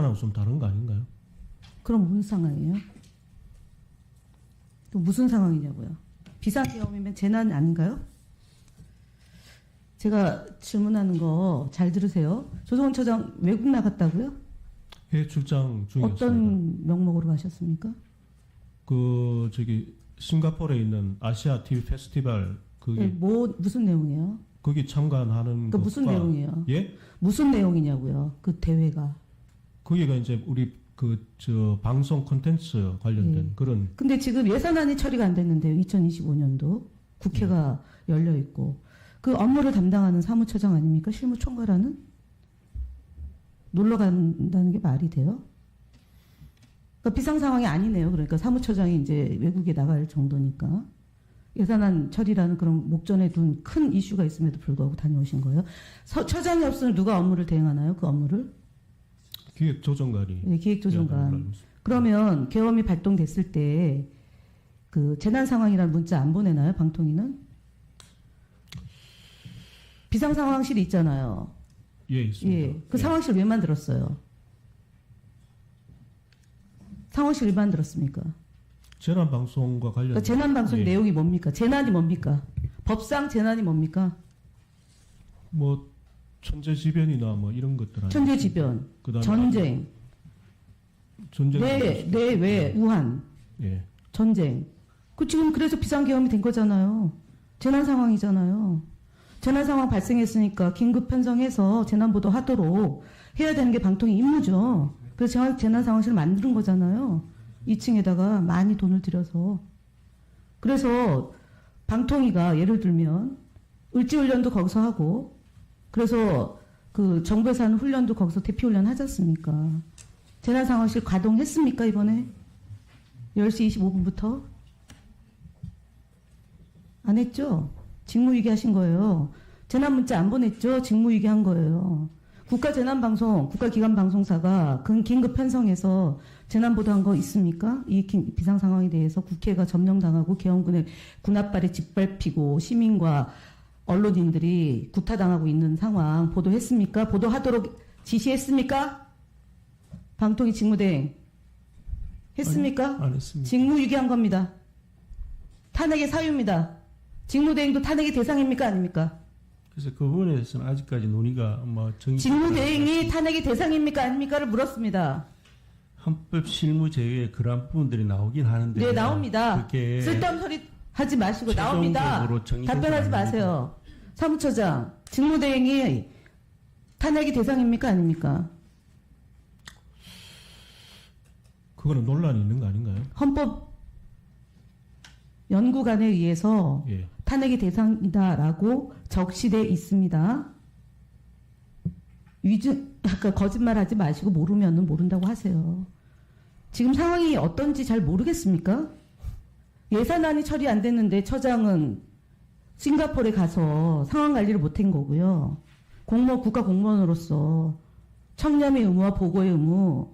하고 좀 다른 거 아닌가요? 그럼 무슨 상황이에요? 또 무슨 상황이냐고요? 비상계엄이면 재난 아닌가요? 제가 질문하는 거 잘 들으세요. 조성원 처장 외국 나갔다고요? 해외 출장 중이었습니다. 어떤 명목으로 가셨습니까? 싱가포르에 있는 아시아 TV 페스티벌 네, 무슨 내용이에요? 거기 참관하는 그 무슨 내용이에요? 예? 무슨 내용이냐고요? 그 대회가. 거기가 이제 우리 방송 콘텐츠 관련된 예. 그런. 근데 지금 예산안이 처리가 안 됐는데요. 2025년도 국회가 열려 있고 그 업무를 담당하는 사무처장 아닙니까? 실무총괄하는? 놀러 간다는 게 말이 돼요? 그러니까 비상 상황이 아니네요. 그러니까 사무처장이 이제 외국에 나갈 정도니까 예산안 처리라는 그런 목전에 둔 큰 이슈가 있음에도 불구하고 다녀오신 거예요. 처장이 없으면 누가 업무를 대행하나요? 그 업무를? 기획조정관이. 네, 기획조정관. 그러면 계엄이 발동됐을 때 그 재난 상황이라는 문자 안 보내나요? 방통위는? 비상 상황실이 있잖아요. 예, 있습니다. 예, 그 상황실 왜 만들었어요? 상황실 왜 만들었습니까? 재난방송과 관련. 그러니까 재난방송 예. 내용이 뭡니까? 재난이 뭡니까? 법상 재난이 뭡니까? 뭐 천재지변이나 뭐 이런 것들 아니에요? 천재지변, 그다음에 전쟁, 전쟁. 왜 우한, 예. 전쟁. 그 지금 그래서 비상계엄이 된 거잖아요. 재난 상황이잖아요. 재난 상황 발생했으니까 긴급 편성해서 재난보도 하도록 해야 되는 게 방통위 임무죠. 그래서 재난 상황실을 만드는 거잖아요. 2층에다가 많이 돈을 들여서. 그래서 방통위가 예를 들면 을지훈련도 거기서 하고 그래서 그 정부에서 하는 훈련도 거기서 대피훈련 하지 않습니까? 재난 상황실 가동했습니까 이번에? 10시 25분부터? 안 했죠? 직무유기 하신 거예요. 재난문자 안 보냈죠? 직무유기 한 거예요. 국가재난방송, 국가기관방송사가 긴급 편성해서 재난보도한 거 있습니까? 이 비상상황에 대해서 국회가 점령당하고 계엄군의 군합발에 짓밟히고 시민과 언론인들이 구타당하고 있는 상황 보도했습니까? 보도하도록 지시했습니까? 방통위 직무대행 했습니까? 안 했습니다. 직무유기한 겁니다. 탄핵의 사유입니다. 직무대행도 탄핵의 대상입니까? 아닙니까? 그래서 그 부분에 대해서는 아직까지 논의가 직무대행이 탄핵의 대상입니까? 아닙니까를 물었습니다. 헌법 실무 제외에 그러한 부분들이 나오긴 하는데. 네, 나옵니다. 그게 쓸데없는 소리 하지 마시고 나옵니다. 최종적으로 정의되지 답변하지 않습니다. 마세요. 사무처장, 직무대행이 탄핵의 대상입니까? 아닙니까? 그거는 논란이 있는 거 아닌가요? 헌법 연구관에 의해서 예. 탄핵의 대상이다라고 적시돼 있습니다. 아까 거짓말하지 마시고 모르면은 모른다고 하세요. 지금 상황이 어떤지 잘 모르겠습니까? 예산안이 처리 안 됐는데 처장은 싱가포르에 가서 상황 관리를 못한 거고요. 국가 공무원으로서 청렴의 의무와 보고의 의무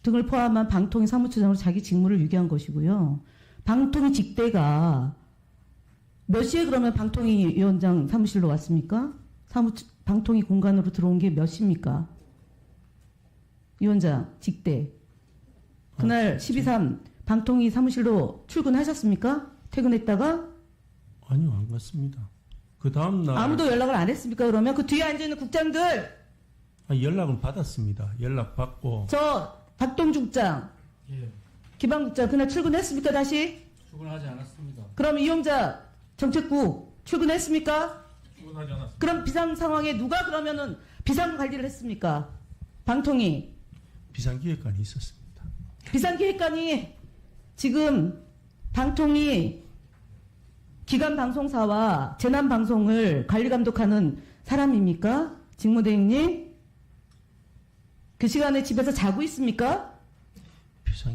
등을 포함한 방통위 사무처장으로 자기 직무를 유기한 것이고요. 방통위 직대가 몇 시에 그러면 방통위 위원장 사무실로 왔습니까? 방통위 공간으로 들어온 게 몇 시입니까? 위원장 직대. 그날 12.3 방통위 사무실로 출근하셨습니까? 퇴근했다가? 아니요, 안 갔습니다. 그 다음날. 아무도 연락을 안 했습니까? 그러면 그 뒤에 앉아있는 국장들! 연락을 받았습니다. 연락 받고. 저 박동주 국장, 예, 기방국장 그날 출근했습니까? 다시? 출근하지 않았습니다. 그럼 이용자 정책국 출근했습니까? 출근하지 않았습니다. 그럼 비상 상황에 누가 그러면은 비상 관리를 했습니까? 방통위. 비상기획관이 있었습니다. 비상기획관이 지금 방통위 기관 방송사와 재난 방송을 관리 감독하는 사람입니까? 직무대행님? 그 시간에 집에서 자고 있습니까?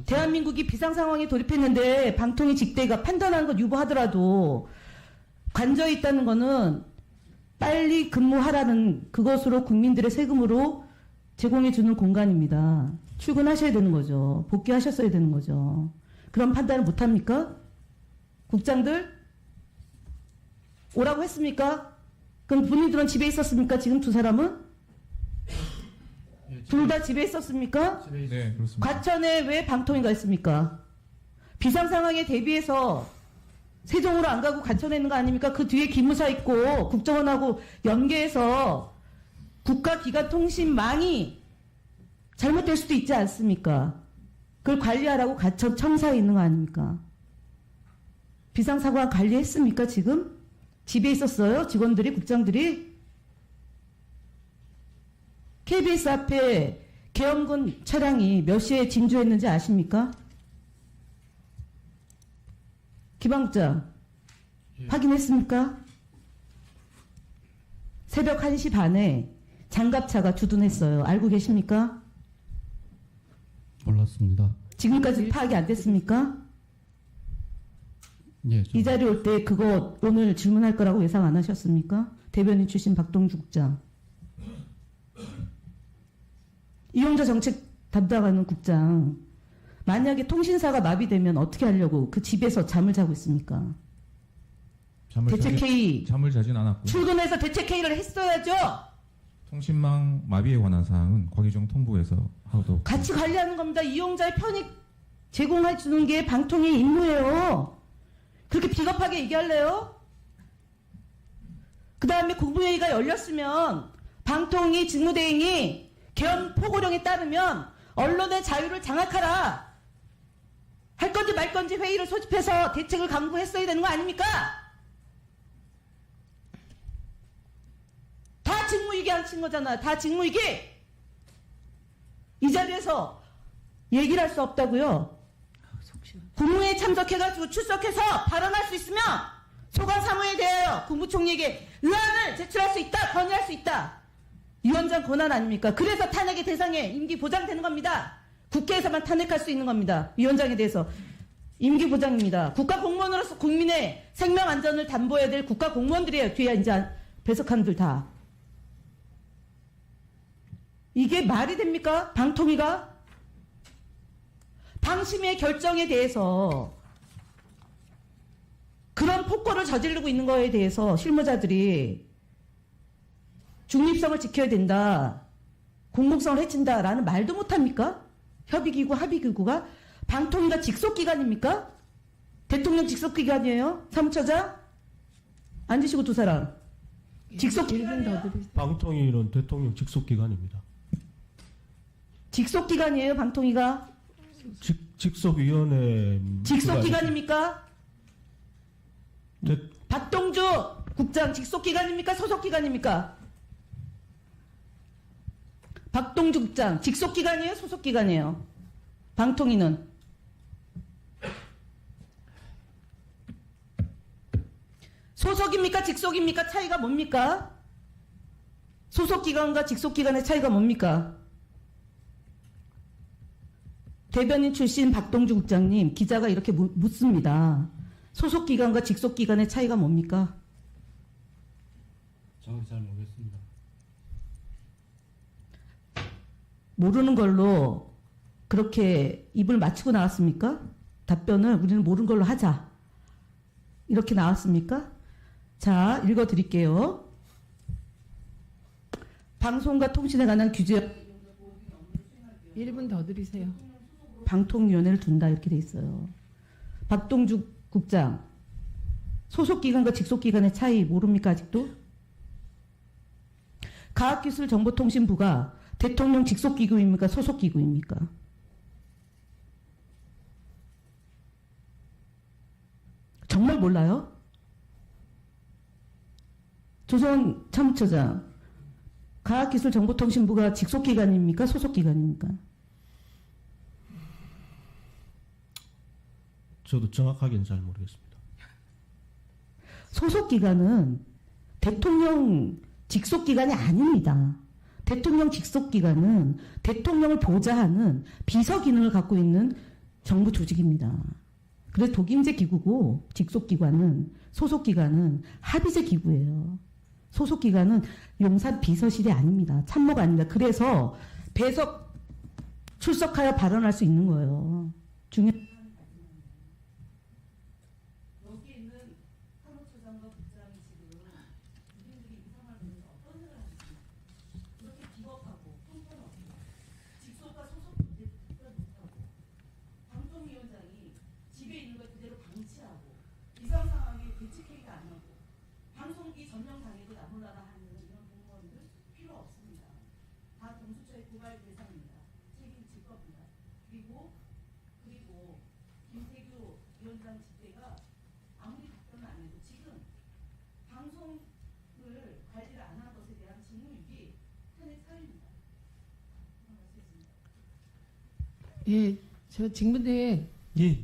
대한민국이 비상 상황에 돌입했는데 방통위 직대가 판단한 것 유보하더라도 관저에 있다는 거는 빨리 근무하라는 그것으로 국민들의 세금으로 제공해 주는 공간입니다. 출근하셔야 되는 거죠. 복귀하셨어야 되는 거죠. 그런 판단을 못 합니까? 국장들? 오라고 했습니까? 그럼 본인들은 집에 있었습니까? 지금 두 사람은? 예, 둘 다 집에 있었습니까? 네, 그렇습니다. 과천에 왜 방통위가 있습니까? 비상 상황에 대비해서 세종으로 안 가고 과천에 있는 거 아닙니까? 그 뒤에 기무사 있고 국정원하고 연계해서 국가기관통신망이 잘못될 수도 있지 않습니까? 그걸 관리하라고 과천 첨사에 있는 거 아닙니까? 비상사고가 관리했습니까, 지금? 집에 있었어요? 직원들이, 국장들이? KBS 앞에 계엄군 차량이 몇 시에 진주했는지 아십니까? 기방국장, 확인했습니까? 새벽 1시 반에 장갑차가 주둔했어요. 알고 계십니까? 몰랐습니다. 지금까지 파악이 안 됐습니까? 예, 이 자리 올 때 그거 오늘 질문할 거라고 예상 안 하셨습니까? 대변인 출신 박동주 국장. 이용자 정책 담당하는 국장. 만약에 통신사가 마비되면 어떻게 하려고 그 집에서 잠을 자고 있습니까? 대책회의 잠을 자진 않았고 출근해서 대책회의를 했어야죠. 통신망 마비에 관한 사항은 과기정 통부에서 하도록 같이 관리하는 겁니다. 이용자의 편익 제공해 주는 게 방통위 임무예요. 그렇게 비겁하게 얘기할래요? 그 다음에 국무회의가 열렸으면 방통위 직무대행이 계엄 포고령에 따르면 언론의 자유를 장악하라. 할 건지 말 건지 회의를 소집해서 대책을 강구했어야 되는 거 아닙니까? 다 직무유기 안 친 거잖아. 다 직무유기. 이 자리에서 얘기를 할 수 없다고요. 국무회에 참석해가지고 출석해서 발언할 수 있으면 소관 사무에 대하여 국무총리에게 의안을 제출할 수 있다. 건의할 수 있다. 위원장 권한 아닙니까? 그래서 탄핵의 대상에 임기 보장되는 겁니다. 국회에서만 탄핵할 수 있는 겁니다. 위원장에 대해서 임기 보장입니다. 국가 공무원으로서 국민의 생명 안전을 담보해야 될 국가 공무원들이에요. 뒤에 이제 배석한 들 다. 이게 말이 됩니까? 방통위가? 방심의 결정에 대해서 그런 폭거를 저지르고 있는 거에 대해서 실무자들이 중립성을 지켜야 된다. 공공성을 해친다라는 말도 못합니까? 협의기구, 합의기구가? 방통위가 직속기관입니까? 대통령 직속기관이에요? 사무처장? 앉으시고 두 사람. 직속기관이에요? 방통위는 대통령 직속기관입니다. 직속기관이에요, 방통위가? 직속위원회 직속기관입니까? 네. 박동주 국장 직속기관입니까? 소속기관입니까? 박동주 국장 직속기관이에요? 소속기관이에요? 방통위는? 소속입니까? 직속입니까? 차이가 뭡니까? 소속기관과 직속기관의 차이가 뭡니까? 대변인 출신 박동주 국장님, 기자가 이렇게 묻습니다. 소속기관과 직속기관의 차이가 뭡니까? 정확히 잘 모르겠습니다. 모르는 걸로 그렇게 입을 맞추고 나왔습니까? 답변을 우리는 모르는 걸로 하자. 이렇게 나왔습니까? 자, 읽어드릴게요. 방송과 통신에 관한 규제 1분 더 드리세요. 방통위원회를 둔다 이렇게 돼 있어요. 박동주 국장, 소속기관과 직속기관의 차이 모릅니까 아직도? 과학기술정보통신부가 대통령 직속기구입니까? 소속기구입니까? 정말 몰라요? 조선 참모처장, 과학기술정보통신부가 직속기관입니까? 소속기관입니까? 저도 정확하게는 잘 모르겠습니다. 소속기관은 대통령 직속기관이 아닙니다. 대통령 직속기관은 대통령을 보좌하는 비서 기능을 갖고 있는 정부 조직입니다. 그래서 독임제 기구고 직속기관은 소속기관은 합의제 기구예요. 소속기관은 용산 비서실이 아닙니다. 참모가 아닙니다. 그래서 배석 출석하여 발언할 수 있는 거예요. 여기 있는 사무처장과 국장이 지금 우리들이 이상하면서 어떤 생각을 하십니까? 그렇게 비겁하고 형편없고 예, 저 직무대행 예,